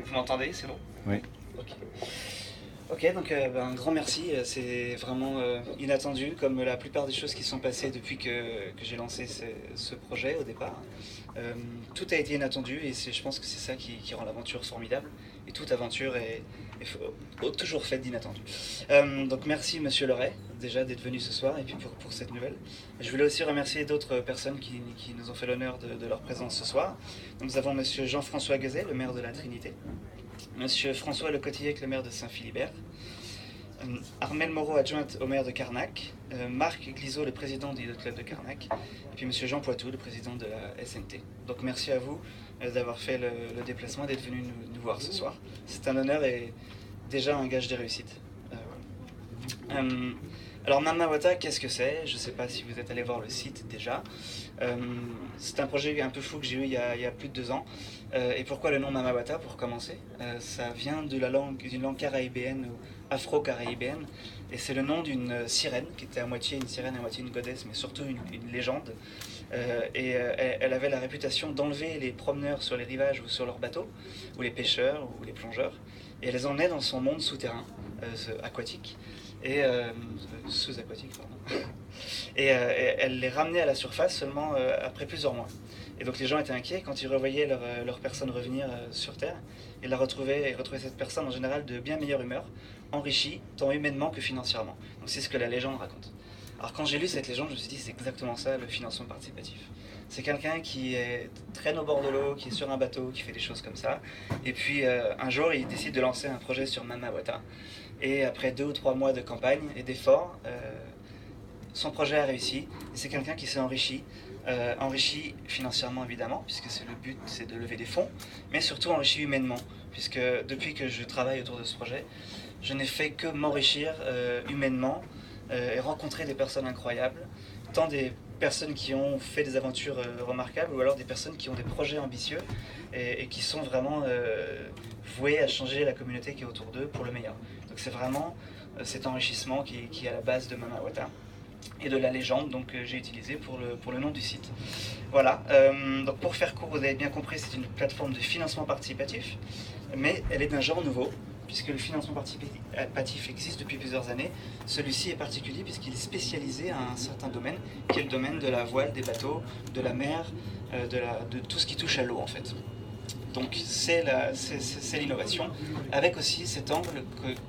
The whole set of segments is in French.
Vous m'entendez, c'est bon? Oui. Ok. Ok, donc un grand merci. C'est vraiment inattendu, comme la plupart des choses qui sont passées depuis que j'ai lancé ce projet au départ. Tout a été inattendu et je pense que c'est ça qui rend l'aventure formidable. Et toute aventure est toujours faite d'inattendu. Donc merci Monsieur Leray, déjà d'être venu ce soir et puis pour cette nouvelle. Je voulais aussi remercier d'autres personnes qui nous ont fait l'honneur de leur présence ce soir. Donc, nous avons Monsieur Jean-François Gazet, le maire de la Trinité. Monsieur François Le Cotillec, le maire de Saint-Philibert. Armelle Moreau, adjointe au maire de Carnac. Marc Glisot, le président du club de Carnac. Et puis Monsieur Jean Poitou, le président de la SNT. Donc merci à vous d'avoir fait le déplacement et d'être venu nous voir ce soir. C'est un honneur et déjà un gage de réussite. Voilà. Alors Mamawata, qu'est-ce que c'est? Je ne sais pas si vous êtes allé voir le site déjà. C'est un projet un peu fou que j'ai eu il y a plus de 2 ans. Et pourquoi le nom Mamawata pour commencer? Ça vient de d'une langue caraïbéenne ou afro-caraïbéenne. Et c'est le nom d'une sirène, qui était à moitié une sirène, à moitié une godesse, mais surtout une légende. Elle avait la réputation d'enlever les promeneurs sur les rivages ou sur leurs bateaux, ou les pêcheurs ou les plongeurs. Et elle les emmenait dans son monde souterrain, aquatique. Et sous-aquatique, pardon. Et elle les ramenait à la surface seulement après plusieurs mois. Et donc les gens étaient inquiets quand ils revoyaient leur personne revenir sur Terre et retrouvaient cette personne en général de bien meilleure humeur, enrichie tant humainement que financièrement. Donc c'est ce que la légende raconte. Alors quand j'ai lu cette légende, je me suis dit c'est exactement ça le financement participatif. C'est quelqu'un qui traîne au bord de l'eau, qui est sur un bateau, qui fait des choses comme ça. Et puis un jour il décide de lancer un projet sur Mamawata. Et après 2 ou 3 mois de campagne et d'efforts, son projet a réussi. C'est quelqu'un qui s'est enrichi financièrement évidemment, puisque c'est le but, c'est de lever des fonds, mais surtout enrichi humainement, puisque depuis que je travaille autour de ce projet, je n'ai fait que m'enrichir humainement et rencontrer des personnes incroyables, tant des personnes qui ont fait des aventures remarquables, ou alors des personnes qui ont des projets ambitieux et qui sont vraiment vouées à changer la communauté qui est autour d'eux pour le meilleur. Donc c'est vraiment cet enrichissement qui est à la base de Mamawata et de la légende donc, que j'ai utilisée pour le nom du site. Voilà, donc pour faire court, vous avez bien compris, c'est une plateforme de financement participatif, mais elle est d'un genre nouveau, puisque le financement participatif existe depuis plusieurs années. Celui-ci est particulier puisqu'il est spécialisé à un certain domaine, qui est le domaine de la voile, des bateaux, de la mer, de tout ce qui touche à l'eau en fait. Donc c'est l'innovation, avec aussi cet angle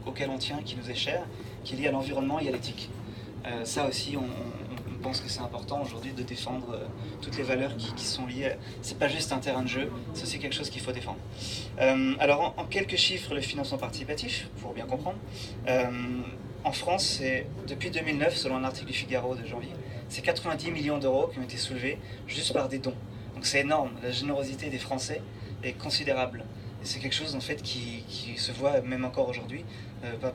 auquel on tient, qui nous est cher, qui est lié à l'environnement et à l'éthique. Ça aussi, on pense que c'est important aujourd'hui de défendre toutes les valeurs qui sont liées. C'est pas juste un terrain de jeu, c'est aussi quelque chose qu'il faut défendre. Alors en quelques chiffres, le financement participatif, pour bien comprendre. En France, c'est depuis 2009, selon un article du Figaro de janvier, c'est 90 millions d'euros qui ont été soulevés juste par des dons. Donc c'est énorme, la générosité des Français est considérable. Et c'est quelque chose en fait qui se voit même encore aujourd'hui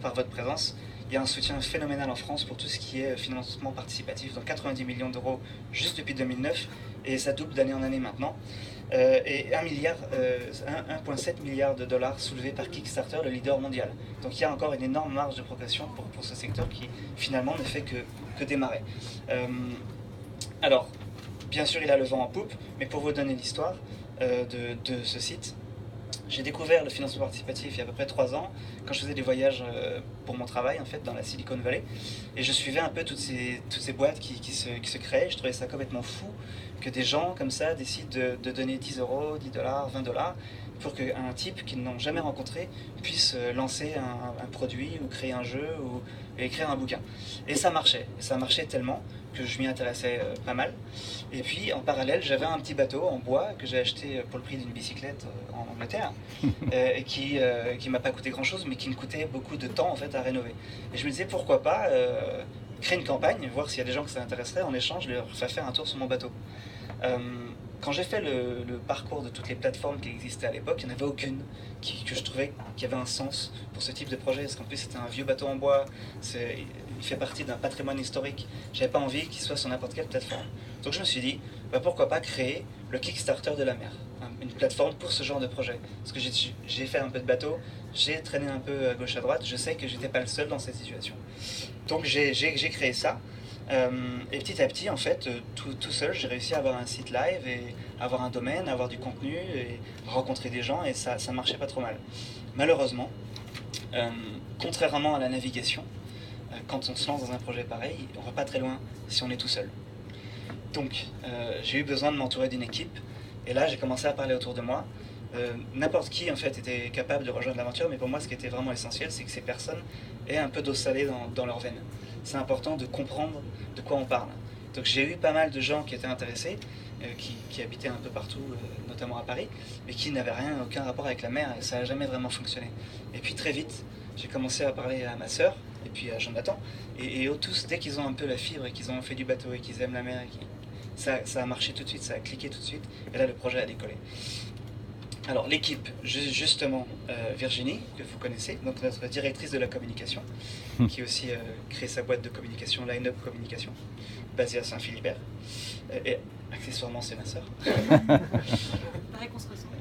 par votre présence. Il y a un soutien phénoménal en France pour tout ce qui est financement participatif, donc 90 millions d'euros juste depuis 2009, et ça double d'année en année maintenant. Et 1,7 milliard de dollars soulevés par Kickstarter, le leader mondial. Donc il y a encore une énorme marge de progression pour ce secteur qui finalement ne fait que démarrer. Alors, bien sûr, il a le vent en poupe, mais pour vous donner l'histoire de ce site, j'ai découvert le financement participatif il y a à peu près 3 ans, quand je faisais des voyages pour mon travail en fait dans la Silicon Valley, et je suivais un peu toutes ces boîtes qui se créaient. Je trouvais ça complètement fou que des gens comme ça décident de donner 10 euros, 10 dollars, 20 dollars pour qu'un type qu'ils n'ont jamais rencontré puisse lancer un produit ou créer un jeu ou écrire un bouquin. Et ça marchait tellement que je m'y intéressais pas mal. Et puis en parallèle, j'avais un petit bateau en bois que j'ai acheté pour le prix d'une bicyclette en Angleterre et qui m'a pas coûté grand chose, mais qui me coûtait beaucoup de temps en fait à rénover. Et je me disais pourquoi pas créer une campagne, voir s'il y a des gens que ça intéresserait, en échange, leur faire un tour sur mon bateau. Quand j'ai fait le parcours de toutes les plateformes qui existaient à l'époque, il n'y en avait aucune que je trouvais qui avait un sens pour ce type de projet, parce qu'en plus c'était un vieux bateau en bois, il fait partie d'un patrimoine historique. J'avais pas envie qu'il soit sur n'importe quelle plateforme. Donc je me suis dit, pourquoi pas créer le Kickstarter de la mer, une plateforme pour ce genre de projet. Parce que j'ai fait un peu de bateau, j'ai traîné un peu à gauche à droite, je sais que j'étais pas le seul dans cette situation. Donc j'ai créé ça. Et petit à petit, en fait, tout seul, j'ai réussi à avoir un site live et avoir un domaine, avoir du contenu et rencontrer des gens, et ça marchait pas trop mal. Malheureusement, contrairement à la navigation, quand on se lance dans un projet pareil, on va pas très loin si on est tout seul. Donc, j'ai eu besoin de m'entourer d'une équipe, et là, j'ai commencé à parler autour de moi. N'importe qui, en fait, était capable de rejoindre l'aventure, mais pour moi, ce qui était vraiment essentiel, c'est que ces personnes aient un peu d'eau salée dans leurs veines. C'est important de comprendre de quoi on parle. Donc, j'ai eu pas mal de gens qui étaient intéressés, qui habitaient un peu partout, notamment à Paris, mais qui n'avaient aucun rapport avec la mer, et ça n'a jamais vraiment fonctionné. Et puis, très vite, j'ai commencé à parler à ma sœur, et puis à Jonathan, et eux tous, dès qu'ils ont un peu la fibre, et qu'ils ont fait du bateau, et qu'ils aiment la mer, ça a marché tout de suite, ça a cliqué tout de suite, et là, le projet a décollé. Alors l'équipe, justement, Virginie, que vous connaissez, donc notre directrice de la communication, qui aussi crée sa boîte de communication, Line Up Communication, basée à Saint-Philibert. Et accessoirement, c'est ma sœur. Pareil qu'on se ressemble.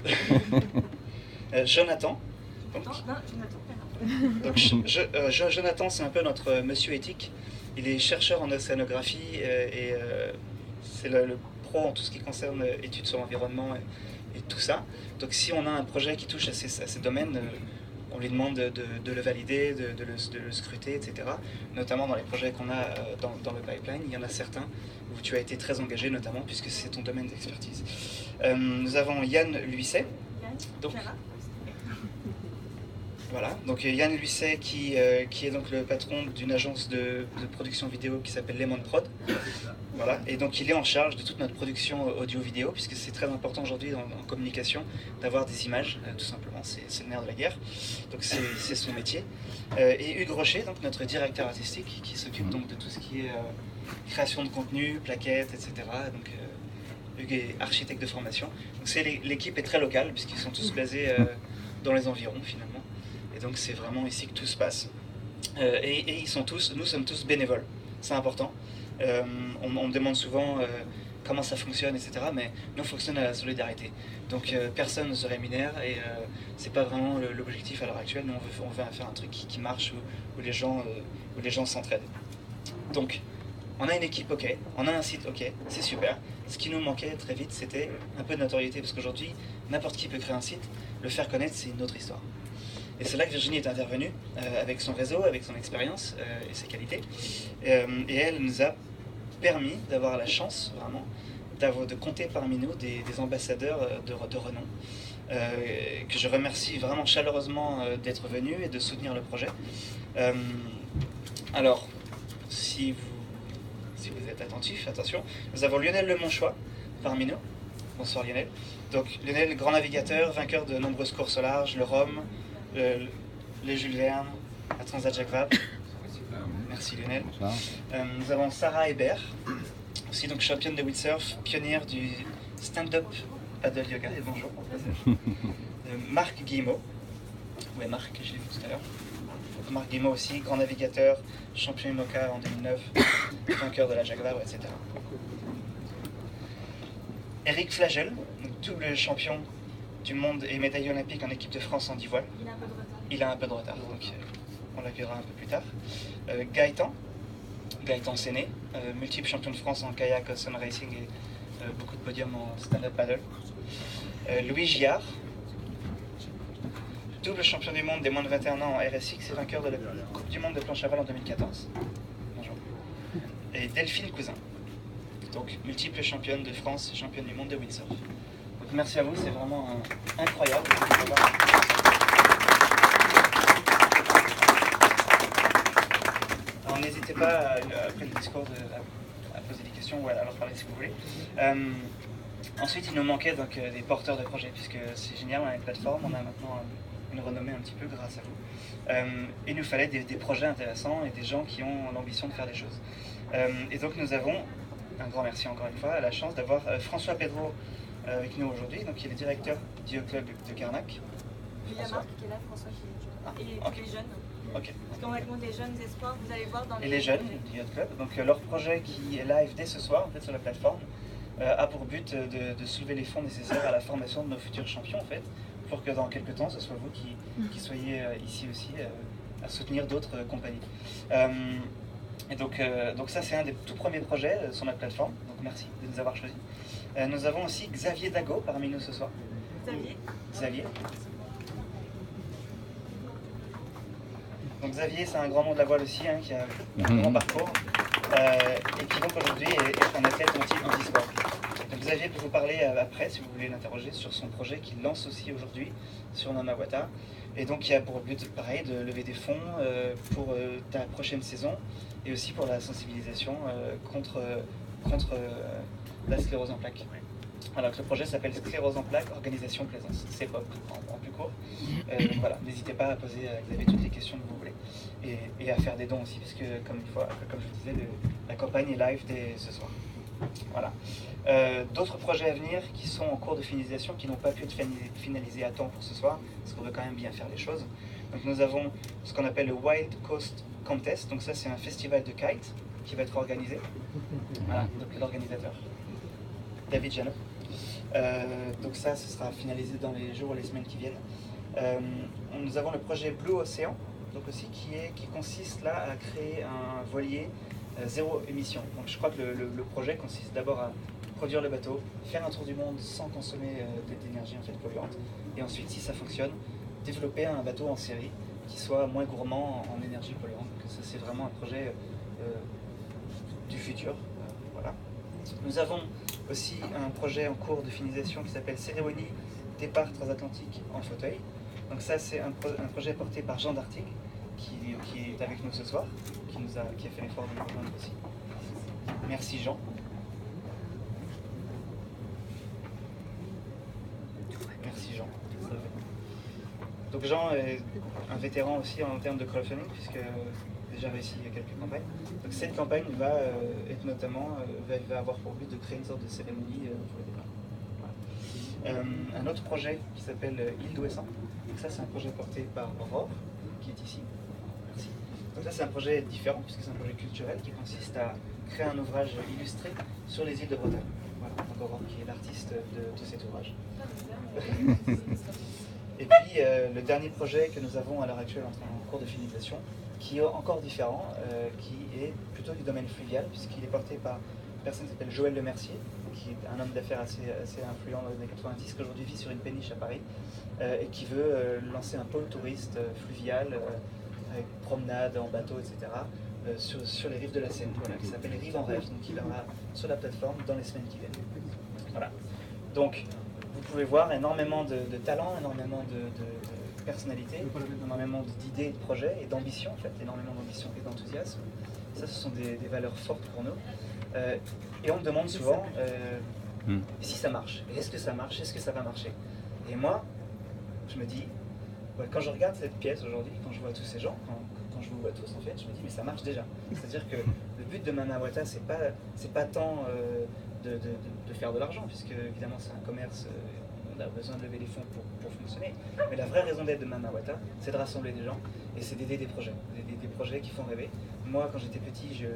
Jonathan. Donc, non, Jonathan. Donc, Jonathan, c'est un peu notre monsieur éthique. Il est chercheur en océanographie et c'est le pro en tout ce qui concerne études sur l'environnement et tout ça. Donc si on a un projet qui touche à ces domaines, on lui demande de le valider, de le scruter, etc. Notamment dans les projets qu'on a dans le pipeline, il y en a certains où tu as été très engagé, notamment puisque c'est ton domaine d'expertise. Nous avons Yann Luisset. Donc, voilà, donc Yann Luisset qui est donc le patron d'une agence de production vidéo qui s'appelle Lemon Prod. Voilà, et donc il est en charge de toute notre production audio-vidéo, puisque c'est très important aujourd'hui en communication d'avoir des images, tout simplement, c'est le nerf de la guerre, donc c'est son métier. Et Hugues Rocher, donc notre directeur artistique, qui s'occupe donc de tout ce qui est création de contenu, plaquettes, etc. Donc Hugues est architecte de formation. Donc l'équipe est très locale, puisqu'ils sont tous basés dans les environs finalement, et donc c'est vraiment ici que tout se passe. Et nous sommes tous bénévoles, c'est important. On me demande souvent comment ça fonctionne, etc. Mais nous, on fonctionne à la solidarité. Donc personne ne se rémunère et c'est pas vraiment l'objectif à l'heure actuelle. Nous, on veut faire un truc qui marche, où les gens s'entraident. Donc, on a une équipe, ok. On a un site, ok. C'est super. Ce qui nous manquait très vite, c'était un peu de notoriété. Parce qu'aujourd'hui, n'importe qui peut créer un site. Le faire connaître, c'est une autre histoire. Et c'est là que Virginie est intervenue, avec son réseau, avec son expérience et ses qualités. Et elle nous a permis d'avoir la chance, vraiment, de compter parmi nous des ambassadeurs de renom, que je remercie vraiment chaleureusement d'être venus et de soutenir le projet. Alors, si vous êtes attentifs, attention, nous avons Lionel Lemonchois parmi nous. Bonsoir Lionel. Donc Lionel, grand navigateur, vainqueur de nombreuses courses au large, le Rhum, les Jules Verne, la Transat Jacques Vabre. Merci Lionel. Nous avons Sarah Hébert, aussi donc championne de windsurf, pionnière du stand-up paddle yoga, et bonjour. Marc Guillemot, ouais Marc, je l'ai vu tout à l'heure. Marc Guillemot aussi, grand navigateur, champion IMOCA en 2009, vainqueur de la Jacques Vabre, etc. Eric Flagel, double champion du monde et médaille olympique en équipe de France en 10 voiles. Il a un peu de retard, donc on l'accueillera un peu plus tard. Gaëtan Séné, multiple champion de France en kayak, sun racing et beaucoup de podiums en stand-up paddle. Louis Giard, double champion du monde des moins de 21 ans en RSX et vainqueur de la Coupe du monde de planche à voile en 2014. Bonjour. Et Delphine Cousin, donc multiple championne de France et championne du monde de windsurf. Donc merci à vous, c'est vraiment incroyable. Alors n'hésitez pas, après le discours, à poser des questions ou à leur parler si vous voulez. Ensuite, il nous manquait donc des porteurs de projets, puisque c'est génial, on a une plateforme, on a maintenant une renommée un petit peu grâce à vous. Il nous fallait des projets intéressants et des gens qui ont l'ambition de faire des choses. Et donc nous avons, un grand merci encore une fois, la chance d'avoir François Pedro avec nous aujourd'hui, donc il est le directeur du Yacht Club de Carnac. Il y a Marc qui est là, François qui est là. Et les jeunes. Okay. Parce qu'on va des jeunes espoirs, vous allez voir dans les... Et les jeunes du Yacht Club. Donc leur projet qui est live dès ce soir en fait, sur la plateforme a pour but de soulever les fonds nécessaires à la formation de nos futurs champions en fait, pour que dans quelques temps ce soit vous qui soyez ici aussi à soutenir d'autres compagnies. Et donc ça, c'est un des tout premiers projets sur notre plateforme. Donc merci de nous avoir choisis. Nous avons aussi Xavier Dago parmi nous ce soir. Xavier. Donc Xavier, c'est un grand nom de la voile aussi, hein, qui a un grand parcours et qui donc aujourd'hui est un athlète anti-sport. Donc Xavier peut vous parler après, si vous voulez l'interroger, sur son projet qu'il lance aussi aujourd'hui sur Namawata. Et donc il a pour but, pareil, de lever des fonds pour ta prochaine saison et aussi pour la sensibilisation contre la sclérose en plaques. Alors le projet s'appelle Sclérose en plaques, organisation plaisance, CEPOP en plus court. Donc voilà, n'hésitez pas à poser à Xavier toutes les questions que vous voulez et à faire des dons aussi, puisque comme je vous disais, la campagne est live dès ce soir. Voilà. D'autres projets à venir qui sont en cours de finalisation, qui n'ont pas pu être finalisés à temps pour ce soir, parce qu'on veut quand même bien faire les choses. Donc nous avons ce qu'on appelle le Wild Coast Contest, donc ça c'est un festival de kite qui va être organisé. Voilà, donc l'organisateur, David Janot. Donc ça, ce sera finalisé dans les jours ou les semaines qui viennent. Nous avons le projet Blue Ocean, donc aussi qui consiste là à créer un voilier zéro émission. Donc je crois que le projet consiste d'abord à produire le bateau, faire un tour du monde sans consommer d'énergie en fait polluante, et ensuite, si ça fonctionne, développer un bateau en série qui soit moins gourmand en énergie polluante. Donc ça, c'est vraiment un projet du futur. Voilà. Nous avons aussi un projet en cours de finalisation qui s'appelle Cérémonie départ transatlantique en fauteuil. Donc ça, c'est un projet porté par Jean Dartigue, qui est avec nous ce soir, qui a fait l'effort de nous rejoindre aussi. Merci Jean. Merci Jean. Donc Jean est un vétéran aussi en termes de crowdfunding, puisque déjà réussi quelques campagnes. Donc cette campagne va être notamment, va avoir pour but de créer une sorte de cérémonie pour le départ. Voilà. Un autre projet qui s'appelle Île d'Ouessant. Donc ça, c'est un projet porté par Aurore, qui est ici. Merci. Donc ça, c'est un projet différent, puisque c'est un projet culturel qui consiste à créer un ouvrage illustré sur les îles de Bretagne. Voilà, donc Aurore qui est l'artiste de cet ouvrage. Et puis le dernier projet que nous avons à l'heure actuelle en cours de finalisation, qui est encore différent, qui est plutôt du domaine fluvial, puisqu'il est porté par une personne qui s'appelle Joël Lemercier, qui est un homme d'affaires assez influent dans les années 90, qui aujourd'hui vit sur une péniche à Paris, et qui veut lancer un pôle touriste fluvial, avec promenade en bateau, etc., sur les rives de la Seine, voilà, qui s'appelle Rives en Rêve, donc il aura sur la plateforme dans les semaines qui viennent. Voilà. Donc, vous pouvez voir énormément de talent, énormément de personnalité, énormément d'idées, de projets et d'ambition, en fait, énormément d'ambition et d'enthousiasme. Ça, ce sont des valeurs fortes pour nous. Et on me demande souvent, si ça marche, et est-ce que ça marche, est-ce que ça va marcher? Et moi, je me dis, ouais, quand je regarde cette pièce aujourd'hui, quand je vois tous ces gens, quand je vous vois tous en fait, je me dis, mais ça marche déjà. C'est-à-dire que le but de Namawata, c'est pas tant de faire de l'argent, puisque évidemment c'est un commerce, on a besoin de lever des fonds pour fonctionner. Mais la vraie raison d'être de Namawata, c'est de rassembler des gens et c'est d'aider des projets, des projets qui font rêver. Moi, quand j'étais petit, j'ai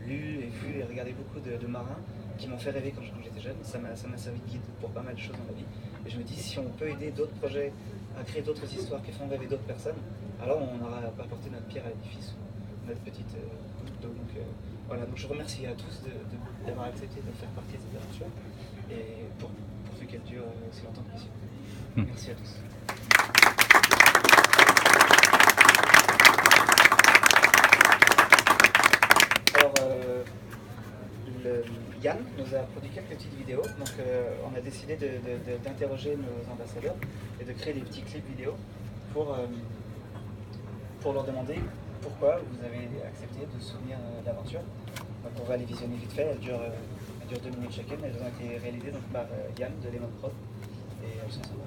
lu et vu et regardé beaucoup de marins qui m'ont fait rêver quand j'étais jeune. Ça m'a servi de guide pour pas mal de choses dans ma vie. Et je me dis, si on peut aider d'autres projets à créer d'autres histoires qui font rêver d'autres personnes, alors on aura apporté notre pierre à l'édifice, notre petite goutte d'eau. Donc voilà, donc je remercie à tous d'avoir accepté de faire partie de cette aventure et pour qu'elle dure aussi longtemps que possible. Merci à tous. Alors, Yann nous a produit quelques petites vidéos, donc on a décidé d'interroger nos ambassadeurs et de créer des petits clips vidéo pour leur demander pourquoi vous avez accepté de soutenir l'aventure. Donc on va les visionner vite fait, elles durent 2 minutes chacune, elles ont été réalisées donc, par Yann de Lemon Prod et elles sont sympas.